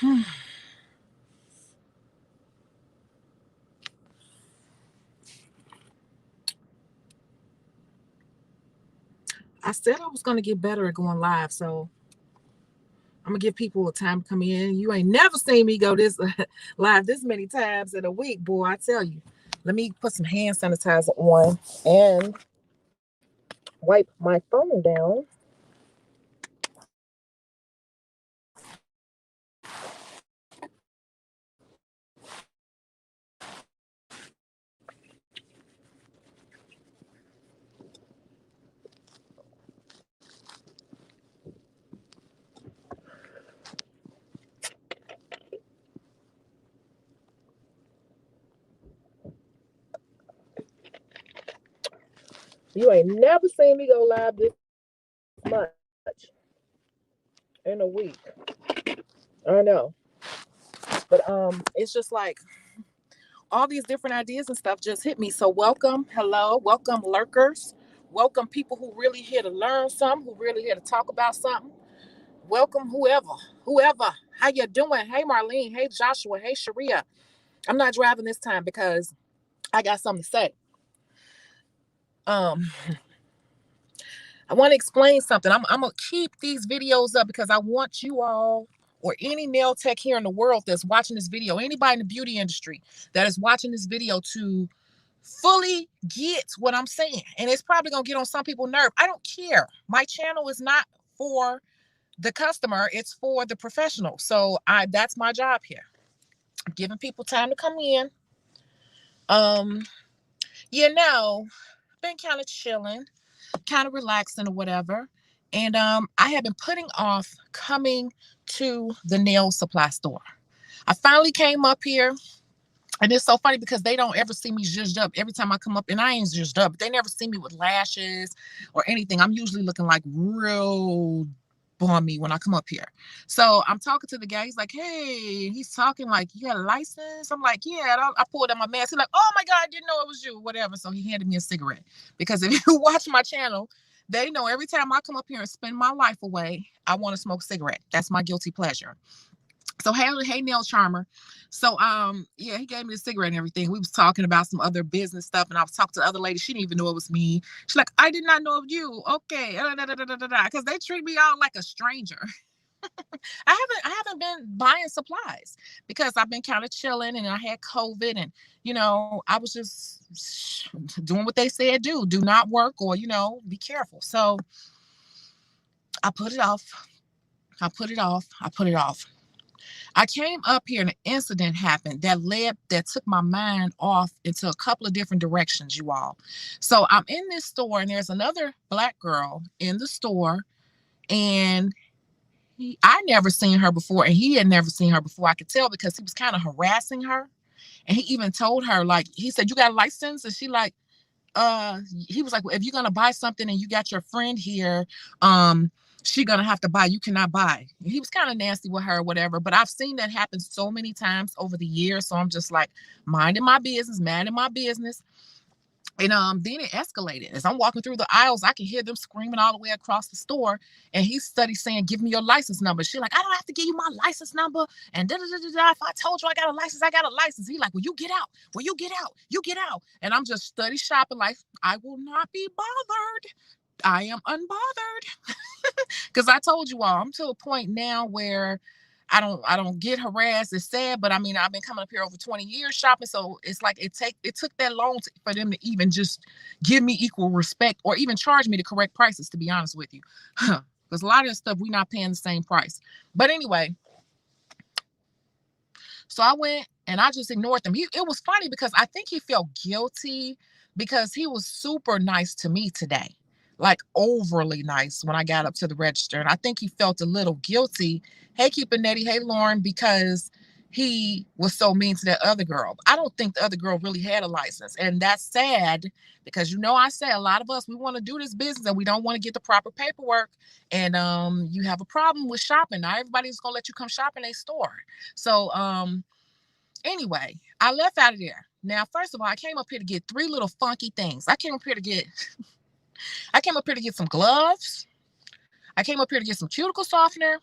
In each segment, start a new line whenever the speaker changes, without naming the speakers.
I said I was going to get better at going live, so I'm going to give people a time to come in. You ain't never seen me go this live this many times in a week, boy, I tell you. Let me put some hand sanitizer on and wipe my phone down. You ain't never seen me go live this much in a week. I know. But it's just like all these different ideas and stuff just hit me. So welcome, hello, welcome lurkers. Welcome people who really here to learn something, who really here to talk about something. Welcome whoever. How you doing? Hey Marlene, hey Joshua, hey Sharia. I'm not driving this time because I got something to say. I want to explain something. I'm gonna keep these videos up because I want you all or any nail tech here in the world that's watching this video, anybody in the beauty industry that is watching this video to fully get what I'm saying. And it's probably gonna get on some people's nerve. I don't care. My channel is not for the customer, it's for the professional. So that's my job here. I'm giving people time to come in. Been kind of chilling, kind of relaxing or whatever. And I have been putting off coming to the nail supply store. I finally came up here. And it's so funny because they don't ever see me zhuzhed up every time I come up, and I ain't zhuzhed up, but they never see me with lashes or anything. I'm usually looking like real bummy when I come up here. So I'm talking to the guy. He's like, hey, he's talking like, you got a license? I'm like, yeah. And I pulled out my mask. He's like, oh my God, I didn't know it was you, whatever. So he handed me a cigarette. Because if you watch my channel, they know every time I come up here and spend my life away, I want to smoke a cigarette. That's my guilty pleasure. So hey nail charmer. So yeah, he gave me a cigarette and everything. We was talking about some other business stuff, and I was talking to the other lady. She didn't even know it was me. She's like, I did not know of you. Okay, because they treat me all like a stranger. I haven't been buying supplies because I've been kind of chilling, and I had COVID, and I was just doing what they said do not work, or be careful. So I put it off. I put it off. I came up here and an incident happened that took my mind off into a couple of different directions, you all. So I'm in this store and there's another Black girl in the store, and I never seen her before and he had never seen her before. I could tell because he was kind of harassing her. And he even told her, like, he said, you got a license? And she like, he was like, well, if you're gonna buy something and you got your friend here, she gonna have to buy, you cannot buy. He was kind of nasty with her or whatever, but I've seen that happen so many times over the years. So I'm just like minding my business. And then it escalated. As I'm walking through the aisles, I can hear them screaming all the way across the store. And he's saying, give me your license number. She's like, I don't have to give you my license number. And da-da-da-da-da. If I told you I got a license, I got a license. He's like, well, you get out. You get out. And I'm just study shopping like, I will not be bothered. I am unbothered. Because I told you all, I'm to a point now where I don't get harassed. It's sad, but I mean, I've been coming up here over 20 years shopping, so it's like it took that long for them to even just give me equal respect or even charge me the correct prices, to be honest with you. Because a lot of this stuff we're not paying the same price. But anyway, so I went and I just ignored them. It was funny because I think he felt guilty because he was super nice to me today. Like overly nice when I got up to the register. And I think he felt a little guilty. Hey, Keepin' Nettie. Hey, Lauren, because he was so mean to that other girl. I don't think the other girl really had a license. And that's sad because, I say a lot of us, we want to do this business and we don't want to get the proper paperwork. And you have a problem with shopping. Not everybody's going to let you come shop in a store. So anyway, I left out of there. Now, first of all, I came up here to get 3 little funky things. I came up here to get some gloves. I came up here to get some cuticle softener.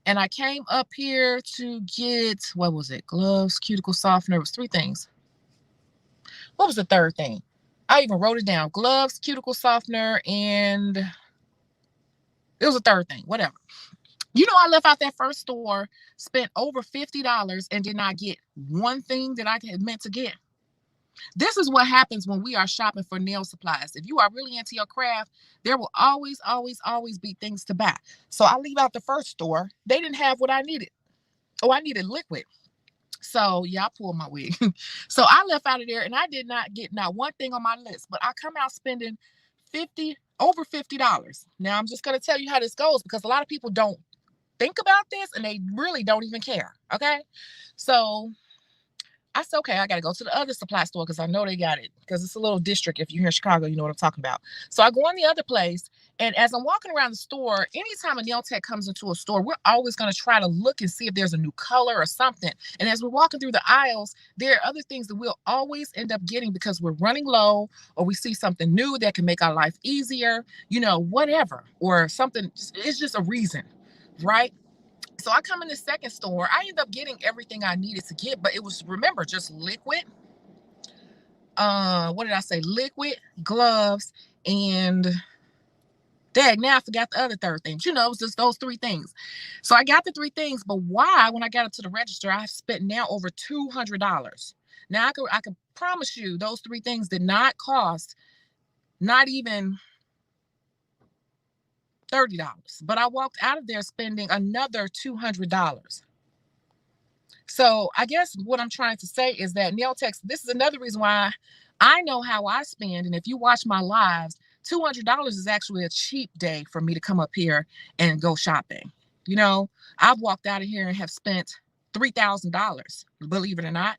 And I came up here to get, what was it? Gloves, cuticle softener. It was 3 things. What was the 3rd thing? I even wrote it down. Gloves, cuticle softener, and it was a 3rd thing. Whatever. You know, I left out that first store, spent over $50, and did not get one thing that I had meant to get. This is what happens when we are shopping for nail supplies. If you are really into your craft, there will always, always, always be things to buy. So I leave out the first store. They didn't have what I needed. Oh, I needed liquid. So yeah, I pulled my wig. So I left out of there and I did not get not one thing on my list, but I come out spending over $50. Now I'm just going to tell you how this goes because a lot of people don't think about this and they really don't even care. Okay. So I said, okay, I got to go to the other supply store because I know they got it because it's a little district. If you're here in Chicago, you know what I'm talking about. So I go in the other place. And as I'm walking around the store, anytime a nail tech comes into a store, we're always going to try to look and see if there's a new color or something. And as we're walking through the aisles, there are other things that we'll always end up getting because we're running low or we see something new that can make our life easier, you know, whatever, or something. It's just a reason, right? So I come in the second store. I end up getting everything I needed to get, but it was, remember, just liquid. What did I say? Liquid, gloves, and dang, now I forgot the other 3rd thing. You know, it was just those 3 things. So I got the 3 things, but why, when I got up to the register, I spent now over $200. Now I could promise you those 3 things did not cost not even $30, but I walked out of there spending another $200. So I guess what I'm trying to say is that nail techs, this is another reason why I know how I spend. And if you watch my lives, $200 is actually a cheap day for me to come up here and go shopping. You know, I've walked out of here and have spent $3,000, believe it or not.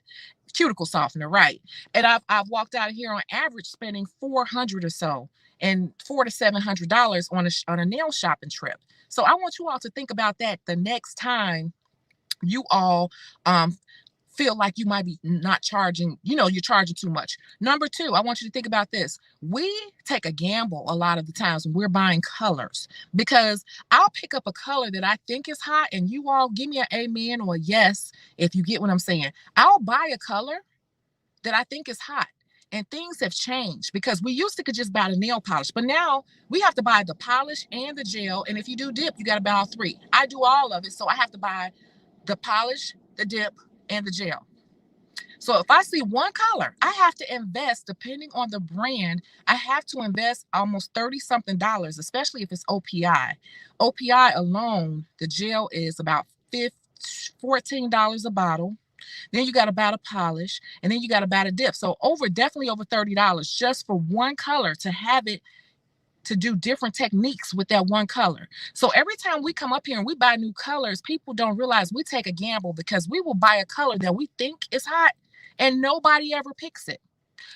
Cuticle softener, right? And I've walked out of here on average spending $400 or so, and $400 to $700 on a nail shopping trip. So I want you all to think about that the next time you all feel like you might be not charging, you know, you're charging too much. Number 2, I want you to think about this. We take a gamble a lot of the times when we're buying colors, because I'll pick up a color that I think is hot and you all give me an amen or a yes if you get what I'm saying. I'll buy a color that I think is hot. And things have changed because we used to could just buy the nail polish, but now we have to buy the polish and the gel. And if you do dip, you got to buy all 3. I do all of it. So I have to buy the polish, the dip, and the gel. So if I see one color, I have to invest, depending on the brand, I have to invest almost $30-something, especially if it's OPI. OPI alone, the gel is about $14 a bottle. Then you got to buy a polish, and then you got to buy a dip. So definitely over $30 just for one color to have it to do different techniques with that one color. So every time we come up here and we buy new colors, people don't realize we take a gamble because we will buy a color that we think is hot and nobody ever picks it.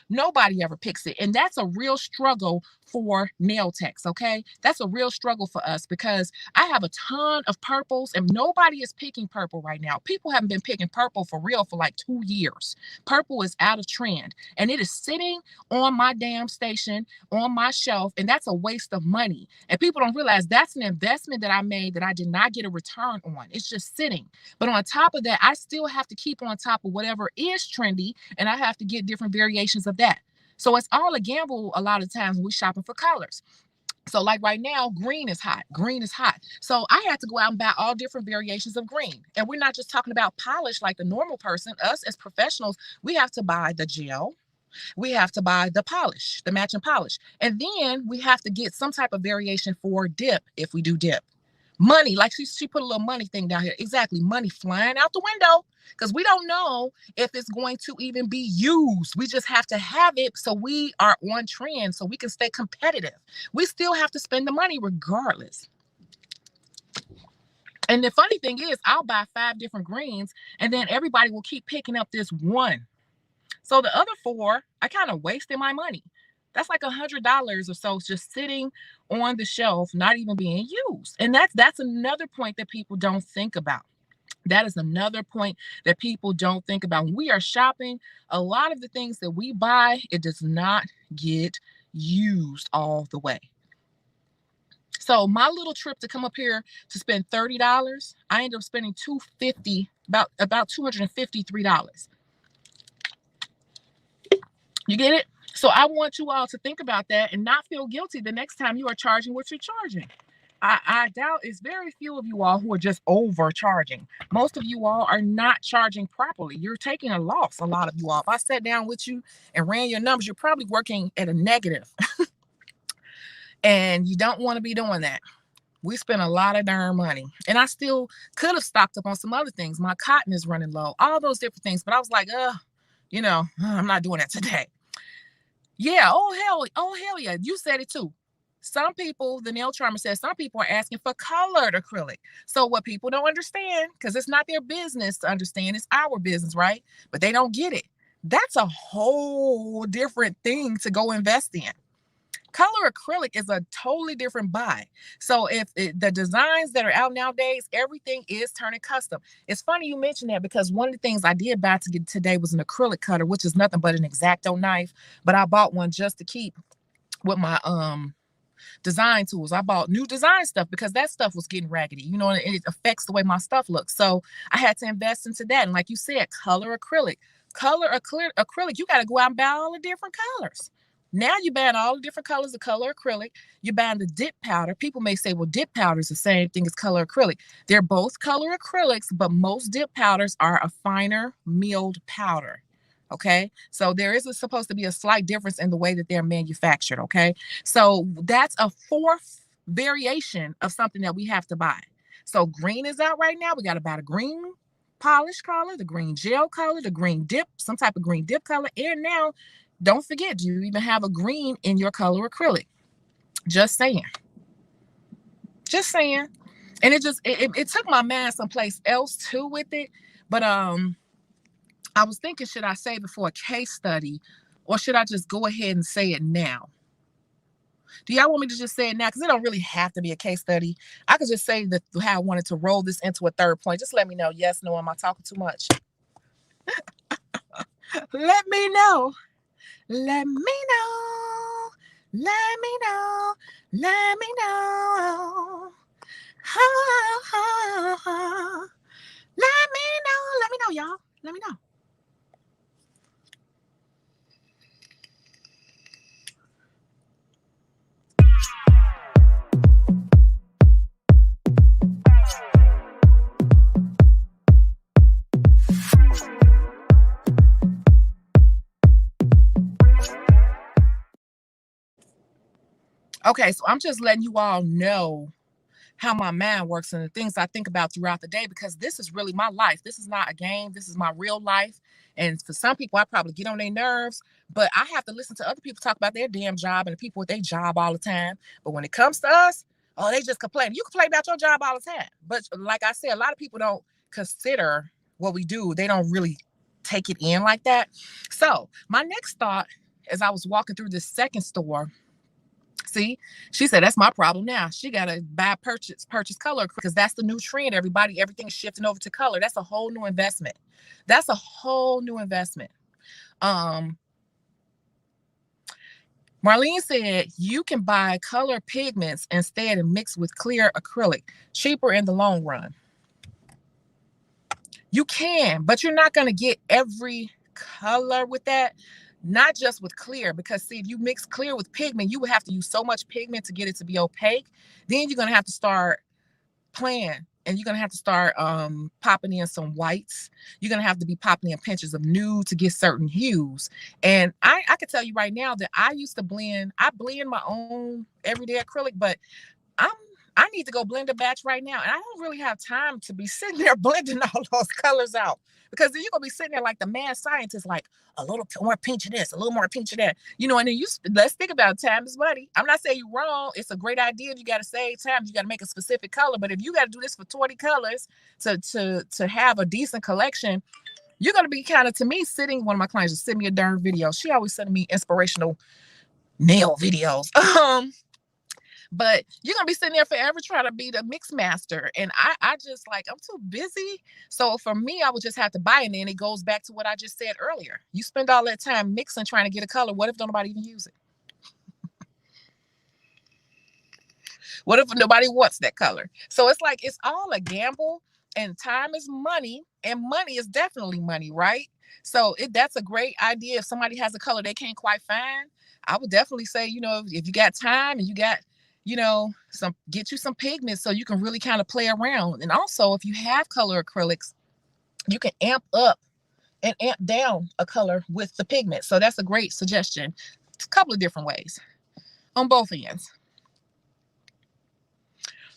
Nobody ever picks it. And that's a real struggle for nail techs, okay? That's a real struggle for us because I have a ton of purples and nobody is picking purple right now. People haven't been picking purple for real for like 2 years. Purple is out of trend and it is sitting on my damn station, on my shelf, and that's a waste of money. And people don't realize that's an investment that I made that I did not get a return on. It's just sitting. But on top of that, I still have to keep on top of whatever is trendy, and I have to get different variations of that. So it's all a gamble a lot of times when we're shopping for colors. So like right now, green is hot. Green is hot. So I had to go out and buy all different variations of green. And we're not just talking about polish like the normal person. Us as professionals, we have to buy the gel. We have to buy the polish, the matching polish. And then we have to get some type of variation for dip if we do dip. Money, like she put a little money thing down here. Exactly, money flying out the window because we don't know if it's going to even be used. We just have to have it so we are on trend so we can stay competitive. We still have to spend the money regardless. And the funny thing is, I'll buy 5 different greens and then everybody will keep picking up this one. So the other 4, I kind of wasted my money. That's like $100 or so just sitting on the shelf, not even being used. And that's another point that people don't think about. That is another point that people don't think about. When we are shopping, a lot of the things that we buy, it does not get used all the way. So my little trip to come up here to spend $30, I ended up spending $250, about $253. You get it? So I want you all to think about that and not feel guilty the next time you are charging what you're charging. I doubt it's very few of you all who are just overcharging. Most of you all are not charging properly. You're taking a loss, a lot of you all. If I sat down with you and ran your numbers, you're probably working at a negative. And you don't want to be doing that. We spent a lot of darn money. And I still could have stocked up on some other things. My cotton is running low, all those different things. But I was like, I'm not doing that today. Yeah, oh hell yeah. You said it too. Some people, the nail charmer says, some people are asking for colored acrylic. So what people don't understand, because it's not their business to understand, it's our business, right? But they don't get it. That's a whole different thing to go invest in. Color acrylic is a totally different buy. So the designs that are out nowadays, everything is turning custom. It's funny you mentioned that, because one of the things I did buy to get today was an acrylic cutter, which is nothing but an X-Acto knife. But I bought one just to keep with my design tools. I bought new design stuff because that stuff was getting raggedy, and it affects the way my stuff looks. So I had to invest into that. And like you said, color acrylic, you got to go out and buy all the different colors. Now you're buying all the different colors of color acrylic. You're buying the dip powder. People may say, well, dip powder is the same thing as color acrylic. They're both color acrylics, but most dip powders are a finer milled powder. Okay, so there is supposed to be a slight difference in the way that they're manufactured. Okay, so that's a fourth variation of something that we have to buy. So green is out right now. We got to buy the green polish color, the green gel color, the green dip, some type of green dip color. And now, don't forget, you even have a green in your color acrylic. Just saying. Just saying. And it took my mind someplace else too with it. But I was thinking, should I save it for a case study, or should I just go ahead and say it now? Do y'all want me to just say it now? Because it don't really have to be a case study. I could just say how I wanted to roll this into a third point. Just let me know. Yes, no, am I talking too much? Let me know. Let me know. Let me know. Let me know. Ha, ha, ha. Let me know. Let me know, y'all. Let me know. Okay, so I'm just letting you all know how my mind works and the things I think about throughout the day, because this is really my life. This is not a game. This is my real life. And for some people, I probably get on their nerves, but I have to listen to other people talk about their damn job and the people with their job all the time. But when it comes to us, oh, they just complain. You complain about your job all the time. But like I said, a lot of people don't consider what we do. They don't really take it in like that. So my next thought, as I was walking through this second store, see, she said, that's my problem now. She got to purchase color, because that's the new trend. Everything's shifting over to color. That's a whole new investment. That's a whole new investment. Marlene said, you can buy color pigments instead and mix with clear acrylic. Cheaper in the long run. You can, but you're not going to get every color with that. Not just with clear, because see, if you mix clear with pigment, you would have to use so much pigment to get it to be opaque. Then you're going to have to start playing, and you're going to have to start popping in some whites. You're going to have to be popping in pinches of nude to get certain hues. And I can tell you right now that I blend my own everyday acrylic, but I need to go blend a batch right now. And I don't really have time to be sitting there blending all those colors out, because then you're going to be sitting there like the mad scientist, like a little more pinch of this, a little more pinch of that, and then let's think about time is money. I'm not saying you're wrong. It's a great idea. If you got to save time, you got to make a specific color. But if you got to do this for 20 colors to have a decent collection, you're going to be kind of, to me, one of my clients just sent me a darn video. She always sending me inspirational nail videos. But you're going to be sitting there forever trying to be the mix master. And I just I'm too busy. So for me, I would just have to buy it. And then it goes back to what I just said earlier. You spend all that time mixing, trying to get a color. What if nobody even use it? What if nobody wants that color? So it's like, it's all a gamble, and time is money, and money is definitely money, right? So that's a great idea. If somebody has a color they can't quite find, I would definitely say, if you got time and you got, get you some pigments so you can really kind of play around. And also, if you have color acrylics, you can amp up and amp down a color with the pigment. So that's a great suggestion. It's a couple of different ways on both ends.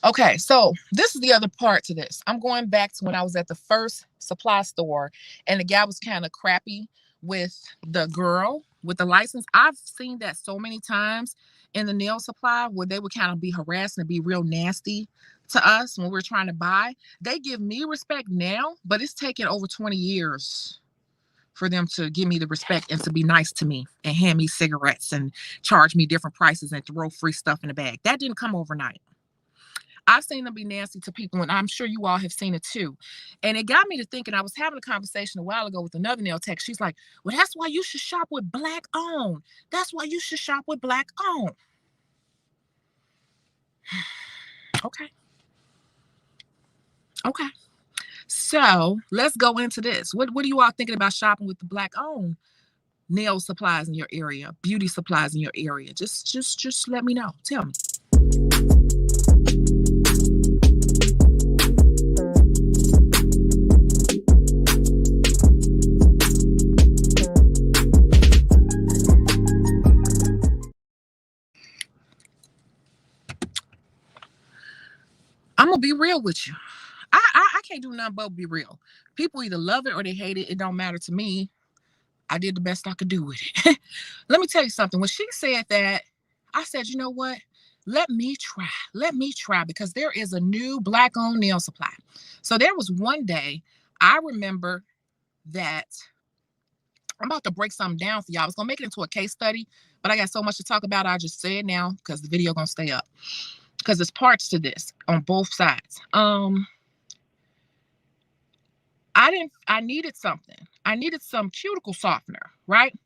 Okay, so this is the other part to this. I'm going back to when I was at the first supply store and the guy was kind of crappy with the girl with the license. I've seen that so many times in the nail supply where they would kind of be harassed and be real nasty to us when we're trying to buy. They give me respect now, but it's taken over 20 years for them to give me the respect and to be nice to me and hand me cigarettes and charge me different prices and throw free stuff in the bag. That didn't come overnight. I've seen them be nasty to people, and I'm sure you all have seen it too. And it got me to thinking. I was having a conversation a while ago with another nail tech. She's like, well, that's why you should shop with Black owned. That's why you should shop with Black owned. Okay. Okay. So let's go into this. What are you all thinking about shopping with the Black owned nail supplies in your area, beauty supplies in your area? Just let me know. Tell me. I'm gonna be real with you. I can't do nothing but be real. People either love it or they hate it. It don't matter to me. I did the best I could do with it. Let me tell you something. When she said that, I said, you know what? Let me try. Let me try, because there is a new Black owned nail supply. So there was one day I remember that I'm about to break something down for y'all. I was gonna make it into a case study, but I got so much to talk about. I just say it now because the video gonna stay up, because there's parts to this on both sides. I needed something. I needed some cuticle softener, right?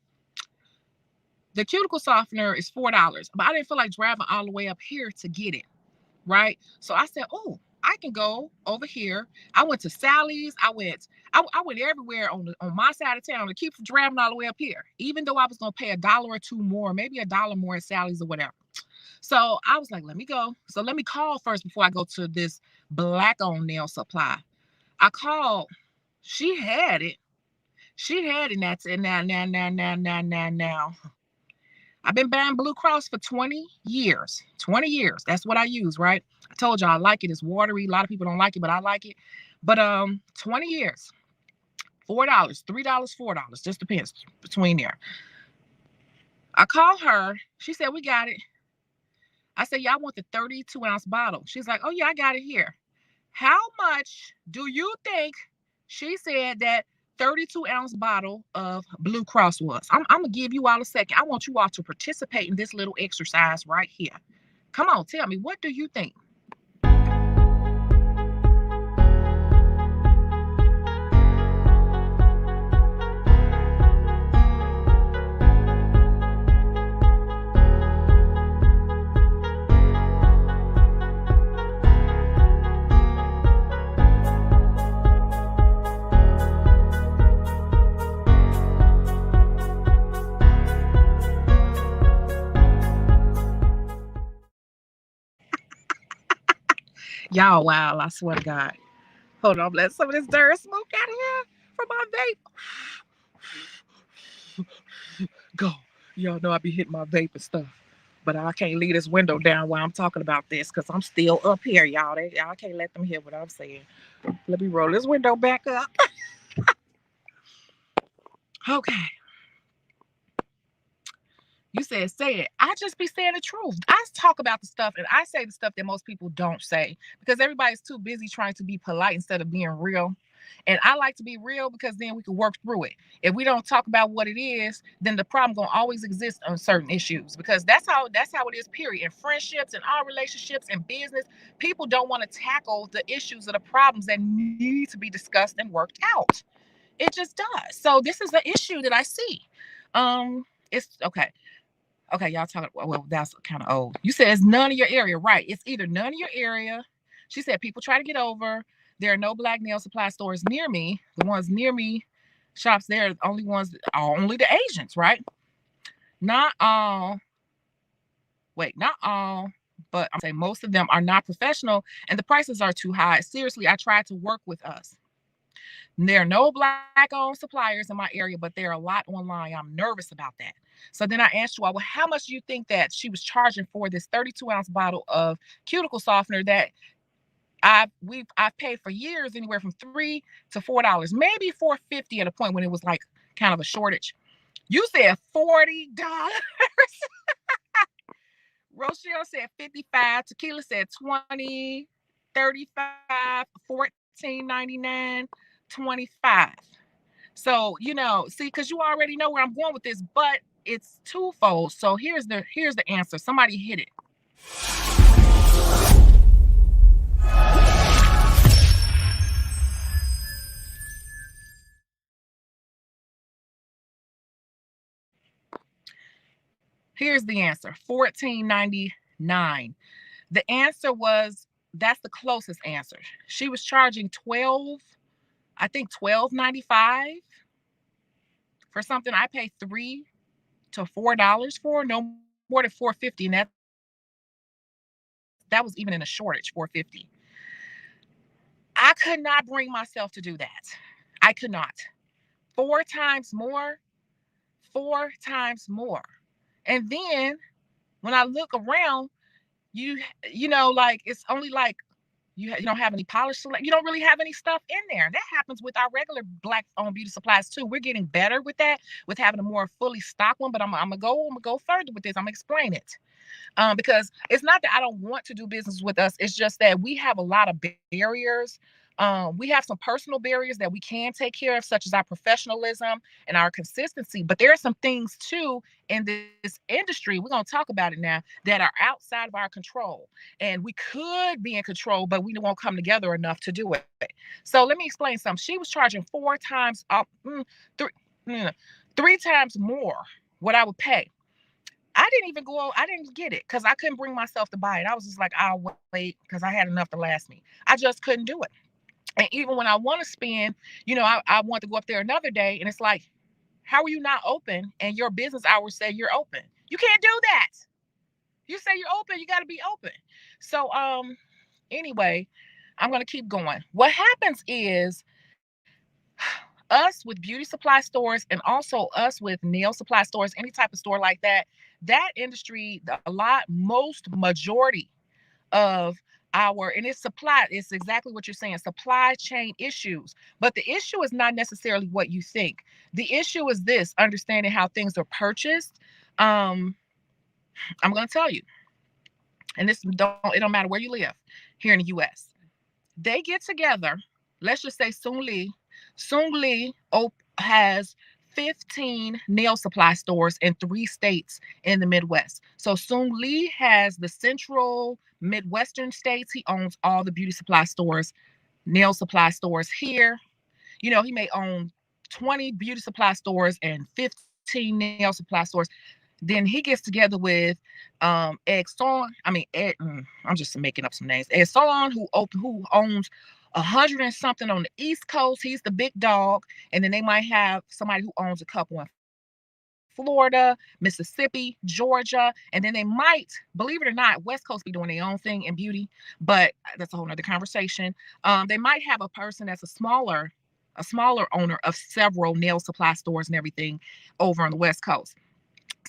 The cuticle softener is $4, but I didn't feel like driving all the way up here to get it, right? So I said, oh, I can go over here. I went to Sally's. I went everywhere on my side of town to keep from driving all the way up here, even though I was gonna pay $1 or $2 more, maybe $1 more at Sally's or whatever. So I was like, let me go. So let me call first before I go to this Black owned nail supply. I called. She had it. She had it. And that's it. Now. I've been buying Blue Cross for 20 years. 20 years. That's what I use, right? I told y'all I like it. It's watery. A lot of people don't like it, but I like it. But 20 years. $4, $3, $4. Just depends between there. I called her. She said, we got it. I said, yeah, I want the 32-ounce bottle. She's like, oh, yeah, I got it here. How much do you think she said that 32-ounce bottle of Blue Cross was? I'm going to give you all a second. I want you all to participate in this little exercise right here. Come on, tell me, what do you think? Y'all, wow, I swear to God. Hold on, let some of this dirt smoke out of here from my vape. Go. Y'all know I be hitting my vape and stuff. But I can't leave this window down while I'm talking about this, because I'm still up here, y'all. Y'all can't let them hear what I'm saying. Let me roll this window back up. Okay. You said, say it. I just be saying the truth. I talk about the stuff, and I say the stuff that most people don't say, because everybody's too busy trying to be polite instead of being real. And I like to be real, because then we can work through it. If we don't talk about what it is, then the problem gonna always exist on certain issues, because that's how it is, period. In friendships and all relationships and business, people don't want to tackle the issues or the problems that need to be discussed and worked out. It just does. So this is an issue that I see. It's okay. Okay, y'all talking. Well, that's kind of old. You said it's none of your area, right? It's either none of your area. She said people try to get over. There are no black nail supply stores near me. The ones near me, shops there, the only ones are only the Asians, right? Not all. Wait, not all, but I'm saying most of them are not professional, and the prices are too high. Seriously, I tried to work with us. There are no black-owned suppliers in my area, but there are a lot online. I'm nervous about that. So then I asked you, well, how much do you think that she was charging for this 32-ounce bottle of cuticle softener that I've paid for years, anywhere from $3 to $4, maybe $4.50 at a point when it was like kind of a shortage. You said $40. Rochelle said 55. Tequila said 20, 35, 14.99, 25. So, see, because you already know where I'm going with this, but it's twofold. So here's the answer. Somebody hit it. Here's the answer. $14.99. The answer was, that's the closest answer. She was charging $12.95 for something I paid $3 to $4 for, no more than $4.50, and that was even in a shortage, $4.50. I could not bring myself to do that. I could not. 4 times more, 4 times more. And then when I look around, like it's only like you don't have any polish, you don't really have any stuff in there. That happens with our regular black owned beauty supplies too. We're getting better with that, with having a more fully stocked one. But I'm gonna go further with this. I'm gonna explain it. Because it's not that I don't want to do business with us. It's just that we have a lot of barriers. We have some personal barriers that we can take care of, such as our professionalism and our consistency. But there are some things too in this industry, we're going to talk about it now, that are outside of our control. And we could be in control, but we won't come together enough to do it. So let me explain something. She was charging 3 times more what I would pay. I didn't get it because I couldn't bring myself to buy it. I was just like, I'll wait because I had enough to last me. I just couldn't do it. And even when I want to spend, I want to go up there another day. And it's like, how are you not open? And your business hours say you're open. You can't do that. You say you're open, you got to be open. So anyway, I'm going to keep going. What happens is, us with beauty supply stores and also us with nail supply stores, any type of store like that, that industry, majority of and it's exactly what you're saying, supply chain issues. But the issue is not necessarily what you think. The issue is this: understanding how things are purchased. I'm going to tell you, and it don't matter where you live here in the US. They get together. Let's just say Sung Lee has 15 nail supply stores in 3 states in the Midwest. So Sung Lee has the central Midwestern states. He owns all the beauty supply stores, nail supply stores here. He may own 20 beauty supply stores and 15 nail supply stores. Then he gets together with I'm just making up some names. Ed Salon, who owns 100 and something on the East Coast. He's the big dog. And then they might have somebody who owns a couple in Florida, Mississippi, Georgia. And then they might, believe it or not, West Coast be doing their own thing in beauty, but that's a whole nother conversation. They might have a person that's a smaller owner of several nail supply stores and everything over on the West Coast.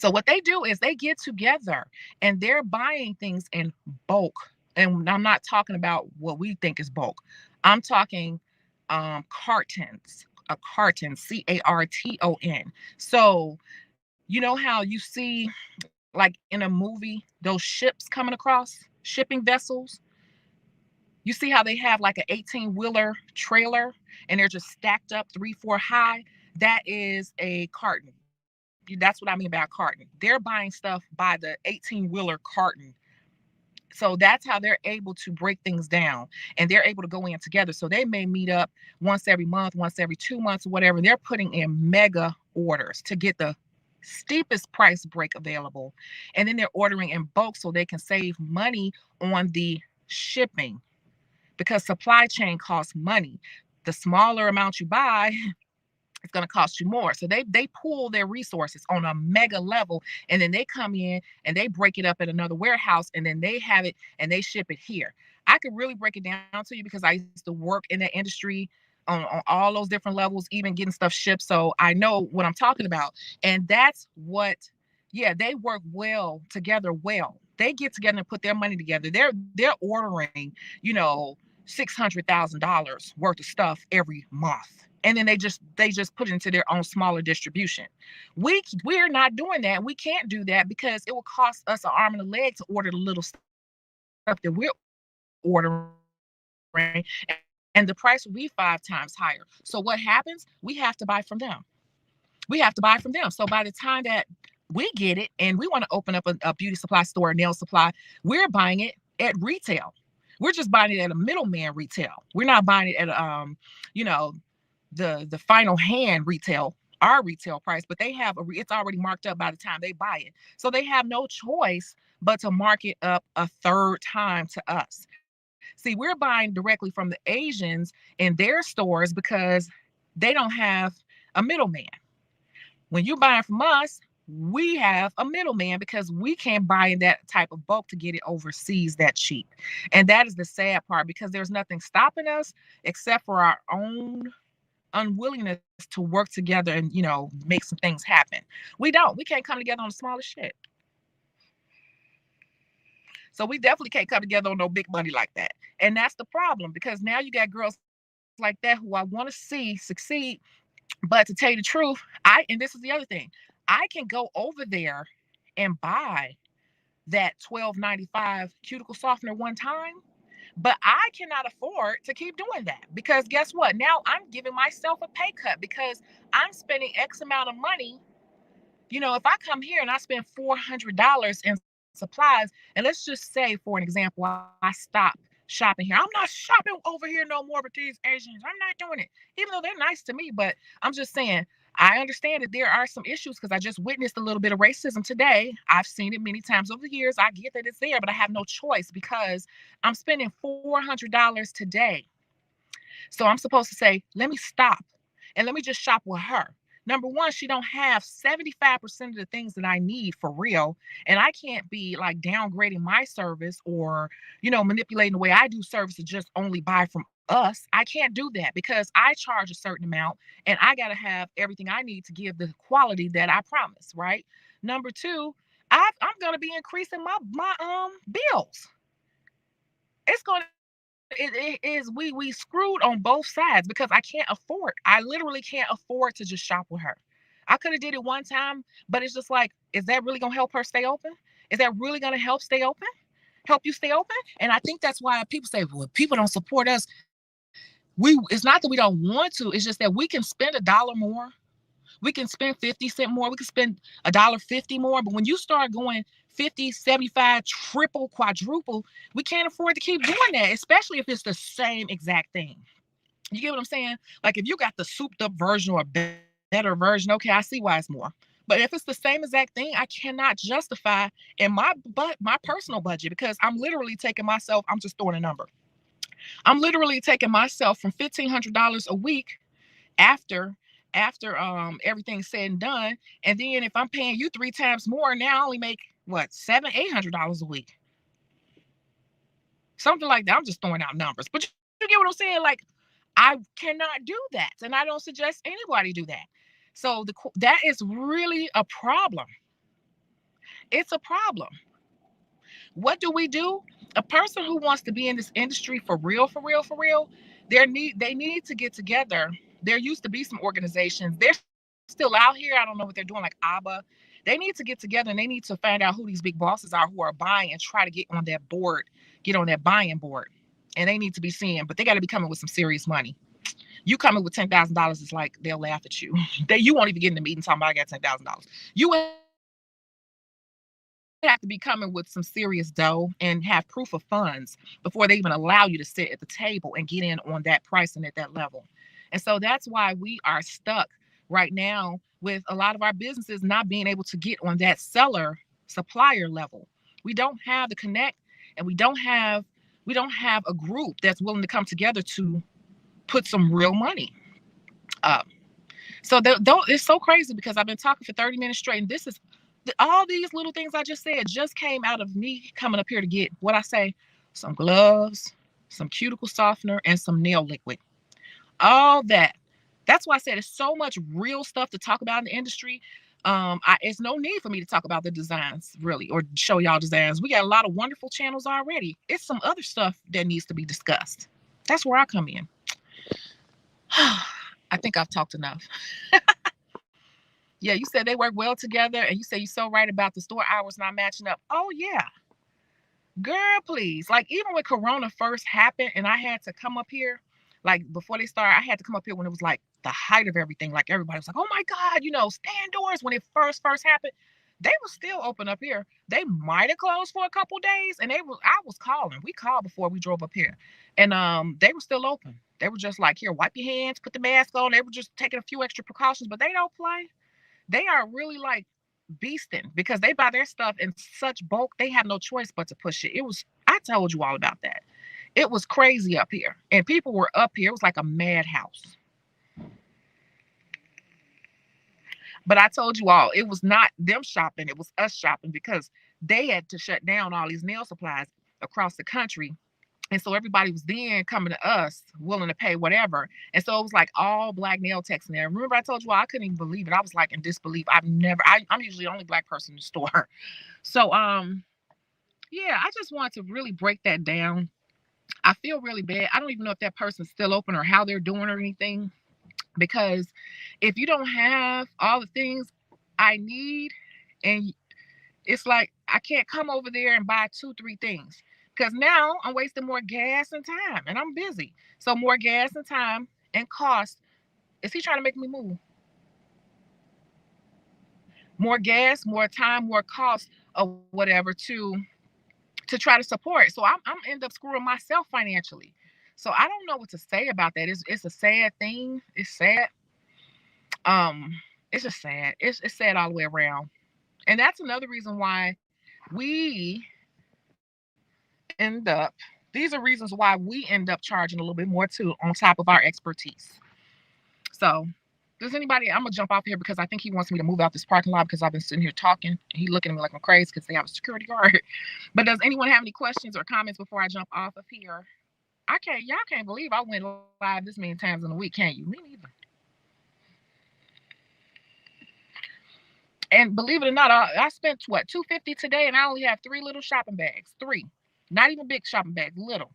So what they do is they get together and they're buying things in bulk. And I'm not talking about what we think is bulk. I'm talking cartons, a carton, CARTON. So you know how you see, like in a movie, those ships coming across, shipping vessels? You see how they have like an 18-wheeler trailer and they're just stacked up 3-4 high? That is a carton. That's what I mean by a carton. They're buying stuff by the 18-wheeler carton. So that's how they're able to break things down, and they're able to go in together. So they may meet up once every month, once every 2 months, or whatever. They're putting in mega orders to get the steepest price break available. And then they're ordering in bulk so they can save money on the shipping, because supply chain costs money. The smaller amount you buy, it's going to cost you more. So they pool their resources on a mega level, and then they come in and they break it up at another warehouse, and then they have it and they ship it here. I could really break it down to you because I used to work in that industry on all those different levels, even getting stuff shipped. So I know what I'm talking about. And that's what, yeah, they work well together. Well, they get together and put their money together. They're ordering, you know, $600,000 worth of stuff every month, and then they just put it into their own smaller distribution. We're not doing that. We can't do that because it will cost us an arm and a leg to order the little stuff that we're ordering, and the price will be 5 times higher. So what happens? We have to buy from them. So by the time that we get it and we want to open up a beauty supply store, a nail supply, we're buying it at retail. We're just buying it at a middleman retail. We're not buying it at you know, the final hand retail, our retail price, but they have it's already marked up by the time they buy it. So they have no choice but to mark it up a third time to us. See, we're buying directly from the Asians in their stores because they don't have a middleman. When you're buying from us, we have a middleman because we can't buy in that type of bulk to get it overseas that cheap. And that is the sad part, because there's nothing stopping us except for our own unwillingness to work together and, you know, make some things happen. We can't come together on the smallest shit. So we definitely can't come together on no big money like that. And that's the problem, because now you got girls like that who I want to see succeed. But to tell you the truth, and this is the other thing, I can go over there and buy that $12.95 cuticle softener one time, but I cannot afford to keep doing that, because guess what? Now I'm giving myself a pay cut because I'm spending X amount of money. You know, if I come here and I spend $400 in supplies, and let's just say, for an example, I stop shopping here. I'm not shopping over here no more with these Asians. I'm not doing it, even though they're nice to me. But I'm just saying, I understand that there are some issues because I just witnessed a little bit of racism today. I've seen it many times over the years. I get that it's there, but I have no choice because I'm spending $400 today. So I'm supposed to say, let me stop and let me just shop with her. Number one, she don't have 75% of the things that I need for real. And I can't be like downgrading my service or, you know, manipulating the way I do service to just only buy from us. I can't do that because I charge a certain amount and I got to have everything I need to give the quality that I promise, right? Number two, I'm going to be increasing my bills. It's going to it is we screwed on both sides because I literally can't afford to just shop with her. I could have did it one time, but it's just like, is that really gonna help her stay open? Is that really gonna help you stay open? And I think that's why people say, well, people don't support us. It's not that we don't want to, it's just that we can spend $1 more, we can spend 50 cents more, we can spend $1.50 more. But when you start going 50, 75, triple, quadruple, we can't afford to keep doing that, especially if it's the same exact thing. You get what I'm saying? Like if you got the souped up version or better version, okay, I see why it's more. But if it's the same exact thing, I cannot justify in my personal budget, because I'm literally taking myself, I'm just throwing a number. I'm literally taking myself from $1,500 a week after everything's said and done. And then if I'm paying you 3 times more, now I only make what, $700-800 a week, something like that. I'm just throwing out numbers, but you get what I'm saying. Like, I cannot do that, and I don't suggest anybody do that. So that is really a problem. It's a problem. What do we do? A person who wants to be in this industry for real, they need to get together. There used to be some organizations. They're still out here. I don't know what they're doing, like ABBA. They need to get together and they need to find out who these big bosses are who are buying and try to get on that board, get on that buying board. And they need to be seeing, but they got to be coming with some serious money. You coming with $10,000 is like, they'll laugh at you. You won't even get in the meeting talking about I got $10,000. You have to be coming with some serious dough and have proof of funds before they even allow you to sit at the table and get in on that price and at that level. And so that's why we are stuck right now with a lot of our businesses not being able to get on that seller supplier level. We don't have the connect, and we don't have a group that's willing to come together to put some real money up. So it's so crazy because I've been talking for 30 minutes straight, and this is all these little things I just said just came out of me coming up here to get what I say, some gloves, some cuticle softener, and some nail liquid. All that. That's why I said it's so much real stuff to talk about in the industry. It's no need for me to talk about the designs really, or show y'all designs. We got a lot of wonderful channels already. It's some other stuff that needs to be discussed. That's where I come in. I think I've talked enough. Yeah, you said they work well together, and you say you're so right about the store hours not matching up. Oh yeah, girl, please. Like, even when Corona first happened and I had to come up here, like before they started, I had to come up here when it was like the height of everything. Like, everybody was like, oh my God, stand doors. When it first happened, they were still open up here. They might have closed for a couple days, and I was calling. We called before we drove up here, and they were still open. They were just like, here, wipe your hands, put the mask on. They were just taking a few extra precautions, but they don't play. They are really like beasting because they buy their stuff in such bulk. They have no choice but to push it. I told you all about that. It was crazy up here, and people were up here. It was like a madhouse. But I told you all, it was not them shopping. It was us shopping because they had to shut down all these nail supplies across the country. And so everybody was then coming to us willing to pay whatever. And so it was like all Black nail techs in there. Remember, I told you all, I couldn't even believe it. I was like in disbelief. I'm usually the only Black person in the store. So, yeah, I just wanted to really break that down. I feel really bad. I don't even know if that person's still open or how they're doing or anything. Because if you don't have all the things I need, and it's like I can't come over there and buy 2-3 things, because now I'm wasting more gas and time, and I'm busy. So more gas and time and cost. Is he trying to make me move? More gas, more time, more cost, or whatever to try to support. So I'm end up screwing myself financially. So I don't know what to say about that. It's a sad thing. It's sad. Um, it's just sad. It's sad all the way around. And that's another reason why we end up, these are reasons why we end up charging a little bit more too, on top of our expertise. So does anybody, I'm gonna jump off here because I think he wants me to move out this parking lot because I've been sitting here talking. He looking at me like I'm crazy because they have a security guard. But does anyone have any questions or comments before I jump off of here? Y'all can't believe I went live this many times in a week, can you? Me neither. And believe it or not, I spent what, $250 today, and I only have 3 little shopping bags. 3. Not even big shopping bags, little.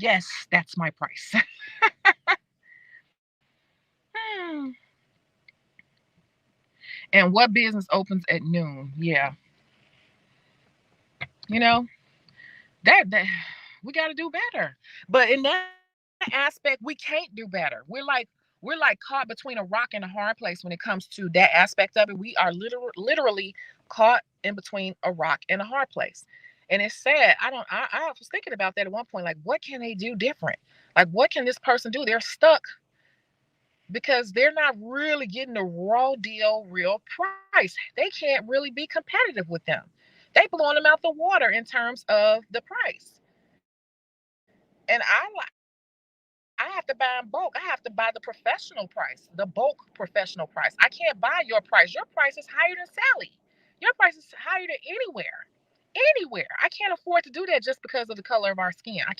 Yes, that's my price. And what business opens at noon? Yeah. That we got to do better. But in that aspect, we can't do better. We're like caught between a rock and a hard place when it comes to that aspect of it. We are literally caught in between a rock and a hard place. And it's sad. I was thinking about that at one point. Like, what can they do different? Like, what can this person do? They're stuck because they're not really getting the raw deal, real price. They can't really be competitive with them. They blowing them out the water in terms of the price. And I have to buy in bulk. I have to buy the professional price, the bulk professional price. I can't buy your price. Your price is higher than Sally. Your price is higher than anywhere. Anywhere. I can't afford to do that just because of the color of our skin. I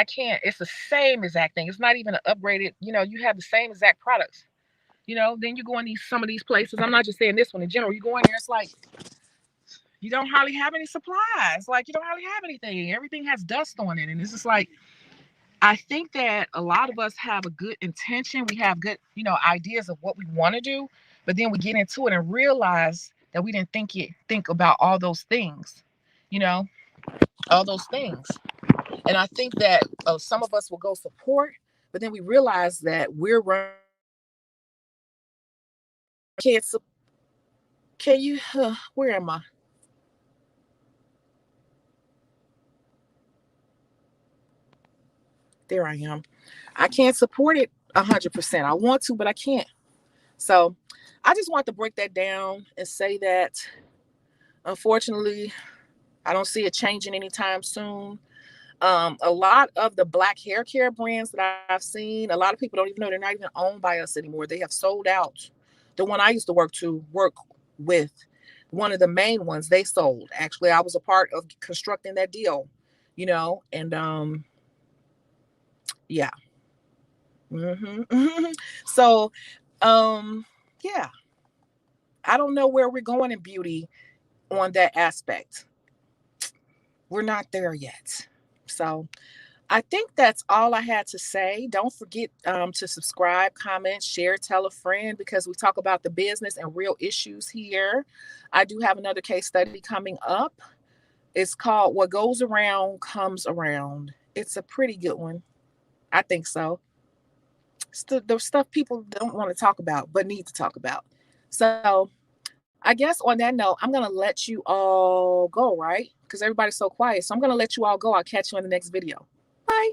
can't. It's the same exact thing. It's not even an upgraded, you have the same exact products. Then you go in some of these places. I'm not just saying this one in general. You go in there, it's like you don't hardly have any supplies. Like, you don't hardly have anything. Everything has dust on it. And it's just like, I think that a lot of us have a good intention. We have good, ideas of what we want to do, but then we get into it and realize that we didn't think about all those things, all those things. And I think that some of us will go support, but then we realize that we're running. Can you, where am I? There I am. I can't support it 100%. I want to, but I can't. So I just want to break that down and say that unfortunately, I don't see it changing anytime soon. A lot of the black hair care brands that I've seen, a lot of people don't even know they're not even owned by us anymore. They have sold out. The one I used to work with, one of the main ones, they sold. Actually, I was a part of constructing that deal, and yeah. So, yeah, I don't know where we're going in beauty on that aspect. We're not there yet. So, I think that's all I had to say. Don't forget to subscribe, comment, share, tell a friend, because we talk about the business and real issues here. I do have another case study coming up. It's called What Goes Around Comes Around. It's a pretty good one. I think so. It's the stuff people don't want to talk about, but need to talk about. So I guess on that note, I'm going to let you all go, right? Because everybody's so quiet. So I'm going to let you all go. I'll catch you in the next video. Bye.